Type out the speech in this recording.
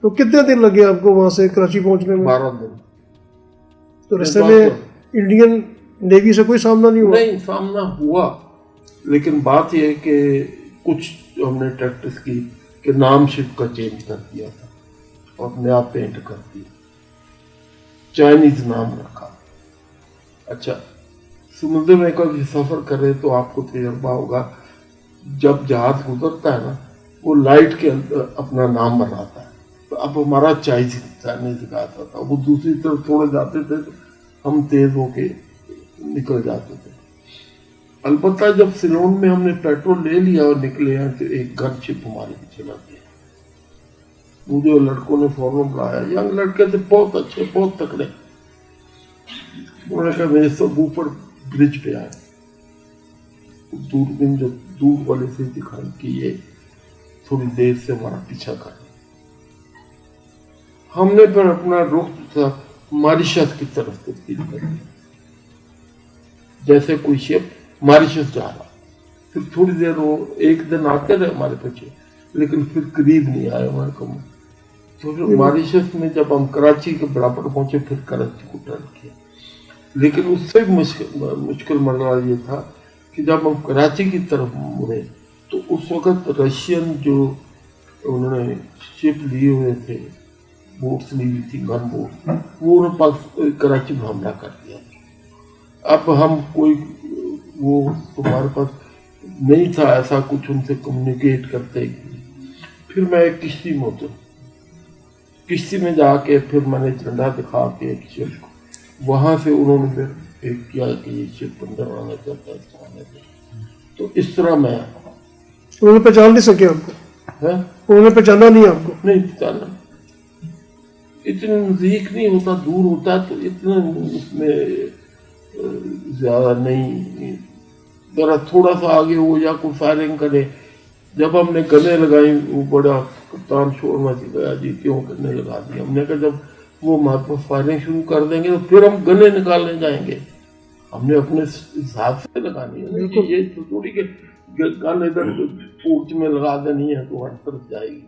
تو کتنے دن لگے آپ کو وہاں سے کراچی پہنچنے میں؟ 12 دن. تو رستے میں انڈین نیوی سے کوئی سامنا نہیں ہوا؟ نہیں، سامنا ہوا، لیکن بات یہ ہے کہ کچھ ہم نے پریکٹس کی کہ نام شپ کا چینج کر دیا تھا اور نیا پینٹ کر دیا، چائنیز نام رکھا. اچھا، سمندر میں کبھی سفر کرے تو آپ کو تجربہ ہوگا، جب جہاز گزرتا ہے نا وہ لائٹ کے اندر اپنا نام بناتا ہے. تو اب ہمارا چائنیز دکھاتا تھا، وہ دوسری طرف تھوڑے جاتے تھے تو ہم تیز ہو کے نکل جاتے تھے. البتہ جب سیلون میں ہم نے پیٹرول لے لیا اور نکلے ہیں تو ایک گن شپ ہمارے پیچھے لگ گیا. مجھے لڑکوں نے فوراً بلایا، ینگ لڑکے تھے، بہت اچھے، بہت تکڑے. انہوں نے کہا میرے سب اوپر برج پہ آئے، دوربین جو دور والے سے دکھائی کہ یہ تھوڑی دیر سے ہمارا پیچھا کر رہے. ہم نے پھر اپنا رخ تھا ماریشس کی طرف تبدیل کر دیا، جیسے کوئی شپ ماریشس جا رہا. پھر تھوڑی دیر وہ ایک دن آتے رہے ہمارے پیچھے، لیکن پھر قریب نہیں آئے ہمارے کم. تو پھر ماریشس میں جب ہم کراچی کے برابر پہنچے پھر کراچی کو ٹرن کیا. لیکن اس سے مشکل مرحلہ یہ تھا کہ جب ہم کراچی کی طرف مڑے تو اس وقت رشین جو انہوں نے شپ لیے ہوئے تھے، بوٹس لی ہوئی تھی، گن بوٹ، وہ انہوں نے پاس کراچی میں حملہ کر دیا. اب ہم کوئی وہ ہمارے پاس نہیں تھا ایسا کچھ ان سے کمیونیکیٹ کرتے. پھر میں ایک کشتی میں اترا، کشتی میں جا کے پھر میں نے جھنڈا دکھا کے ایک شپ کو، وہاں سے انہوں نے پھر ایک کیا کہ یہ شپ اندر آنا چاہتا ہے. تو اس طرح میں انہوں نے پہچان نہیں سکے آپ کو؟ انہوں نے پہچانا نہیں آپ کو؟ نہیں پہچانا، اتنے نزدیک نہیں ہوتا، دور ہوتا تو اتنا اس میں زیادہ نہیں، ذرا تھوڑا سا آگے ہو یا کوئی فائرنگ کرے. جب ہم نے گنے لگائی وہ بڑا کپتان شور مچ گیا، جی کیوں گنے لگا دی. ہم نے کہا جب وہ ہمارے پاس فائرنگ شروع کر دیں گے تو پھر ہم گنے نکالنے جائیں گے. ہم نے اپنے حساب سے لگانی ہے، یہ تھوڑی کہ گن ادھر پورچ میں لگا دینی ہے تو ہر طرف جائے گی.